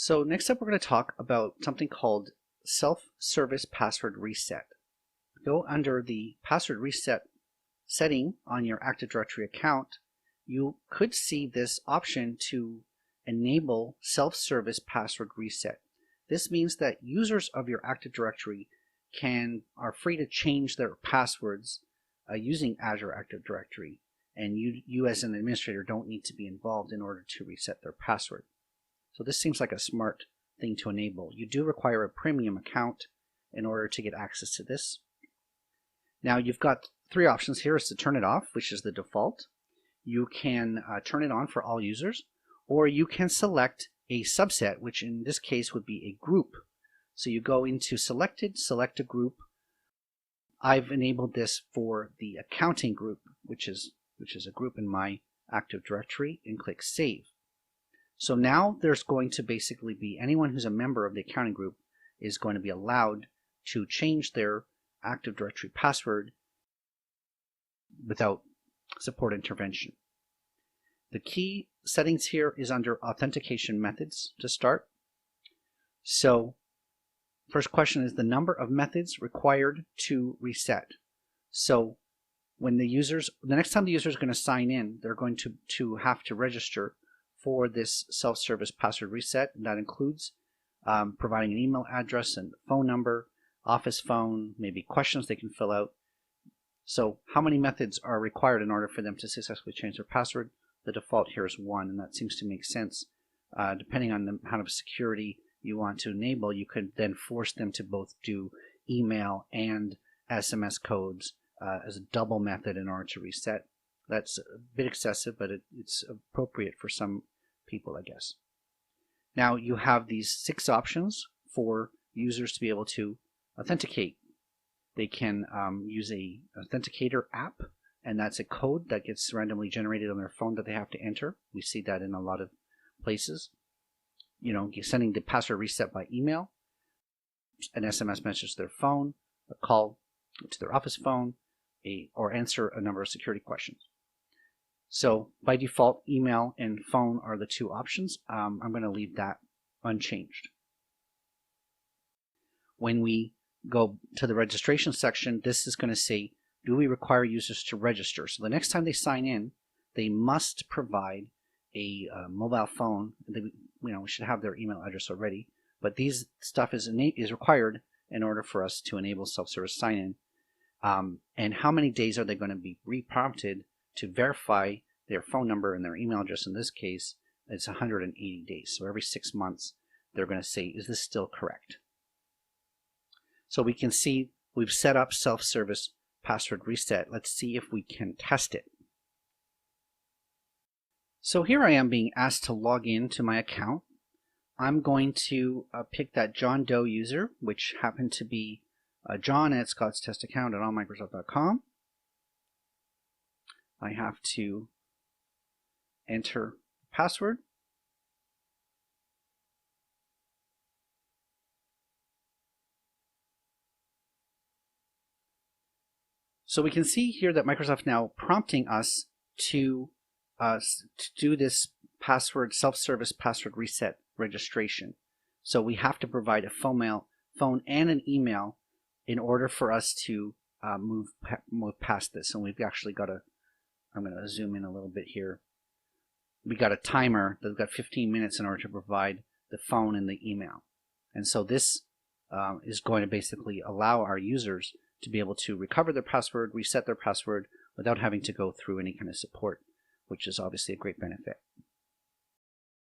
So next up, we're going to talk about something called self-service password reset. Go under the password reset setting on your Active Directory account. You could see this option to enable self-service password reset. This means that users of your Active Directory are free to change their passwords using Azure Active Directory, and you as an administrator don't need to be involved in order to reset their password. So this seems like a smart thing to enable. You do require a premium account in order to get access to this. Now you've got three options here. Is to turn it off, which is the default. You can turn it on for all users, or you can select a subset, which in this case would be a group. So you go into selected, select a group. I've enabled this for the accounting group, which is a group in my Active Directory, and click Save. So now there's going to basically be anyone who's a member of the accounting group is going to be allowed to change their Active Directory password without support intervention. The key settings here is under authentication methods to start. So first question is the number of methods required to reset. So when the next time the user is going to sign in, they're going to have to register for this self-service password reset, and that includes providing an email address and phone number, office phone, maybe questions they can fill out. So how many methods are required in order for them to successfully change their password? The default here is 1, and that seems to make sense. Depending on the amount of security you want to enable, you could then force them to both do email and SMS codes as a double method in order to reset. That's a bit excessive, but it's appropriate for some people, I guess. Now you have these 6 options for users to be able to authenticate. They can use a authenticator app, and that's a code that gets randomly generated on their phone that they have to enter. We see that in a lot of places. You know, sending the password reset by email, an SMS message to their phone, a call to their office phone, or answer a number of security questions. So by default, email and phone are the 2 options. I'm going to leave that unchanged. When we go to the registration section, this is going to say, do we require users to register? So the next time they sign in, they must provide a mobile phone. We should have their email address already, but these stuff is required in order for us to enable self-service sign-in. And how many days are they going to be re-prompted to verify their phone number and their email address? In this case, it's 180 days. So every 6 months, they're going to say, is this still correct? So we can see we've set up self-service password reset. Let's see if we can test it. So here I am being asked to log in to my account. I'm going to pick that John Doe user, which happened to be John at scottstestaccount@allmicrosoft.com. I have to enter password. So we can see here that Microsoft now prompting us to do this self-service password reset registration. So we have to provide a phone and an email in order for us to move past this. And we've actually got I'm going to zoom in a little bit here. We got a timer that's got 15 minutes in order to provide the phone and the email. And so this is going to basically allow our users to be able to recover their password, reset their password without having to go through any kind of support, which is obviously a great benefit.